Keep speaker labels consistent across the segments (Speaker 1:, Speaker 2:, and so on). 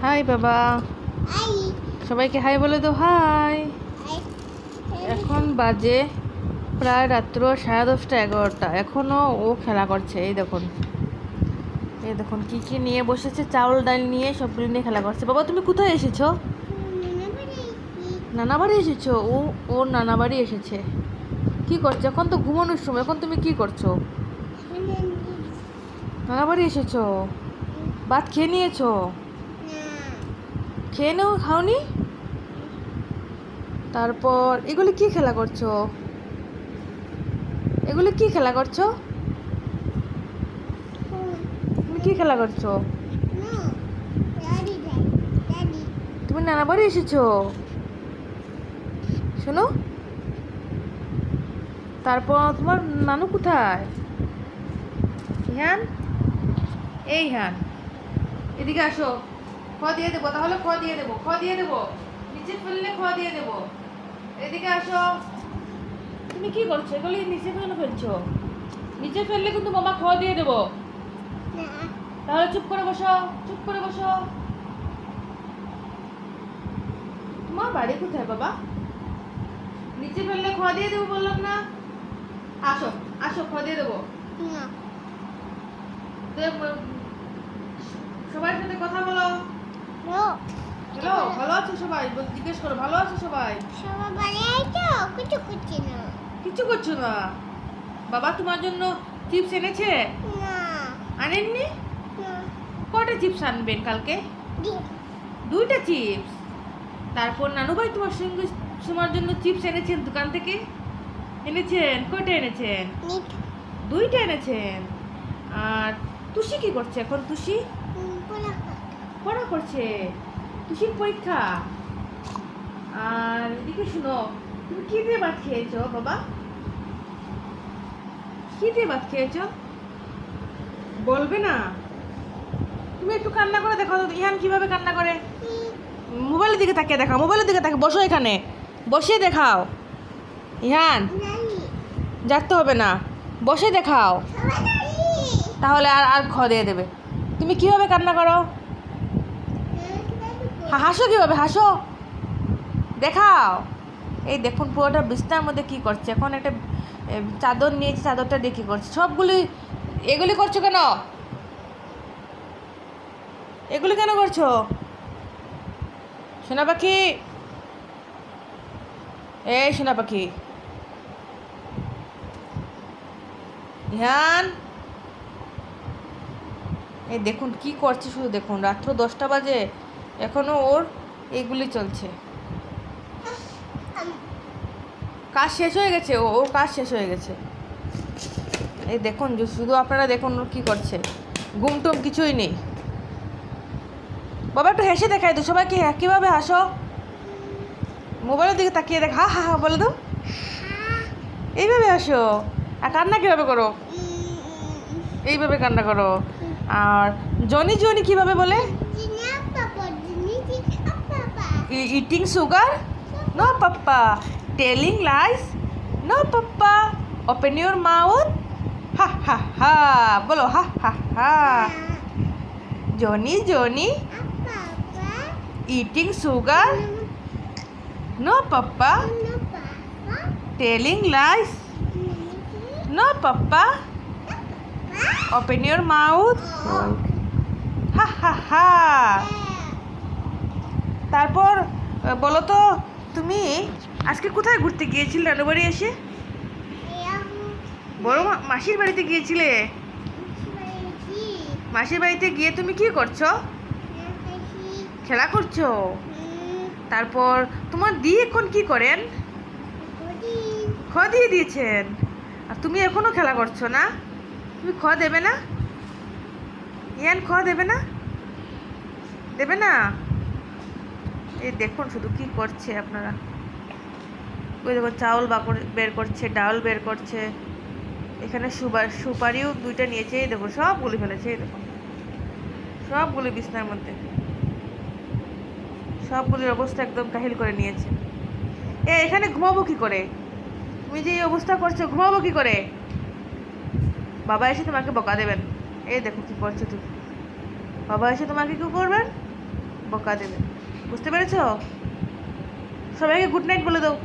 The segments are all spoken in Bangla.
Speaker 1: হাই বাবা, সবাইকে হাই বলে তো। হাই। এখন বাজে প্রায় রাত্র 10:30 11টা। এখনও ও খেলা করছে। এই দেখুন, এই দেখুন কী কী নিয়ে বসেছে। চাউল ডাল নিয়ে সবগুলো নিয়ে খেলা করছে। বাবা তুমি কোথায় এসেছো? নানা বাড়ি এসেছো? ও ওর নানা বাড়ি এসেছে। কি করছো? এখন তো ঘুমানোর সময়। এখন তুমি কি করছো? নানা বাড়ি এসেছো? ভাত খেয়ে নিয়েছো? খেয়ে নেও, খাওনি? তারপর এগুলি কি খেলা করছো? এগুলি কি খেলা করছো? তুমি কি খেলা করছো? তুমি নানা বাড়ি এসেছো? শোনো, তারপর তোমার নানু কোথায়? হ্যান, এই হ্যান, এদিকে আসো। খাওয়া দিয়ে দেবো। তাহলে খাওয়া দিয়ে দেবো, খাওয়া দিয়ে দেবো। নিচে ফেললে খাওয়া দিয়ে দেবো। এদিকে আসো। তুমি কি করছো? এগুলি নিচে কেন ফেলছো? নিচে ফেললে কিন্তু মামা খাওয়া দিয়ে দেবো। তাহলে চুপ করে বসো, চুপ করে বসো। তোমার বাড়ি কোথায় বাবা? নিচে ফেললে খাওয়া দিয়ে দেবো বললাম না? আসো, আসো, খাওয়া দিয়ে দেবো। সবার সাথে কথা বলো। হ্যালো, ভালো আছো সবাই? জিজ্ঞেস করো, ভালো আছো সবাই? কিছু করছো না? বাবা তোমার জন্য চিপস এনেছে? আনেননি? কটা চিপস আনবেন কালকে? 2টা চিপস। তারপর নানু ভাই তোমার জন্য চিপস এনেছেন দোকান থেকে? এনেছেন? কয়টা এনেছেন? 2টা এনেছেন। আর তুষি কি করছে এখন? তুষি পড়া করছে। তুষির পরীক্ষা। আর এদিকে শুনো, তুমি কি দিয়ে ভাত খেয়েছো বাবা? কি দিয়ে ভাত খেয়েছো? বলবে না? তুমি একটু কান্না করে দেখো তো ইহান কিভাবে কান্না করে। মোবাইলের দিকে তাকিয়ে দেখাও, মোবাইলের দিকে তাকিয়ে বসো, এখানে বসে দেখাও। ইহান, যাতে হবে না, বসে দেখাও, তাহলে আর আর খ দিয়ে দেবে। তুমি কিভাবে কান্না করো? হাসো কিভাবে? হাসো, দেখাও। এই দেখুন পুরোটা বিছনার মধ্যে কি করছে। এখন একটা চাদর নিয়েছে, চাদরটা দিয়ে কী করছে। সবগুলি এগুলি করছো কেন? এগুলি কেন করছো? সোনা পাখি, এই সোনা পাখি, ধ্যান। এই দেখুন কি করছে, শুধু দেখুন। রাত্র 10টা বাজে, এখনো ওর এইগুলি চলছে। কাজ শেষ হয়ে গেছে, ওর কাজ শেষ হয়ে গেছে। এই দেখুন, শুধু আপনারা দেখুন ওর কী করছে। ঘুমটুম কিছুই নেই। বাবা একটু হেসে দেখাই তো সবাইকে। কীভাবে হাসো? মোবাইলের দিকে তাকিয়ে দেখ। হা হা হা বলে তো, এইভাবে হাসো। আর কান্না কীভাবে করো? এইভাবে কান্না করো। আর জনি জনি কীভাবে বলে? Eating sugar? No papa. Telling lies? No papa. Open your mouth? Ha ha ha বলো, ha ha ha. Johnny Johnny eating sugar? No papa. Telling lies? No papa. Open your mouth? Ha ha ha. তারপর বলো তো, তুমি আজকে কোথায় ঘুরতে গিয়েছিলে নানু বাড়ি এসে? বড় মাসির বাড়িতে গিয়েছিলে? মাসির বাড়িতে গিয়ে তুমি কি করছো? খেলা করছো? তারপর তোমার দি এখন কি করেন? খাওয়া দিয়ে দিয়েছেন। আর তুমি এখনো খেলা করছো না? তুমি খাওয়া দেবে না? ইয়ান খাওয়া দেবে না? দেবে না? এই দেখুন শুধু কি করছে আপনারা। ওই দেখো চাউল বের করছে, ডাল বের করছে। এখানে সুপারিও 2টা নিয়েছে। এই দেখো সবগুলি ফেলেছে। এই দেখো সবগুলি বিছনার মধ্যে, সবগুলির অবস্থা একদম কাহিল করে নিয়েছে। এখানে ঘুমাবো কি করে? তুমি যে এই অবস্থা করছো, ঘুমাবো কি করে? বাবা এসে তোমাকে বকা দেবেন। এই দেখো কি করছো তুমি। বাবা এসে তোমাকে কি করবেন? বকা দেবে, বুঝতে পেরেছো? সবাইকে গুড নাইট বলে দাও,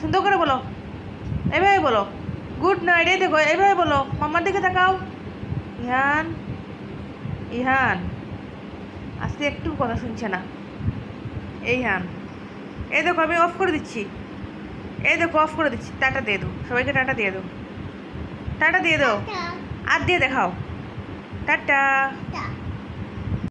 Speaker 1: সুন্দর করে বলো, এইভাবে বলো গুড নাইট। এই দেখো এইভাবে বলো, মাম্মার দিকে তাকাও। ইহান, ইহান আজকে একটু কথা শুনছে না। এইহান, এই দেখো আমি অফ করে দিচ্ছি, এই দেখো অফ করে দিচ্ছি। টাটা দিয়ে দাও, সবাইকে টাটা দিয়ে দাও, টাটা দিয়ে দাও, আর দিয়ে দেখাও, টাটা।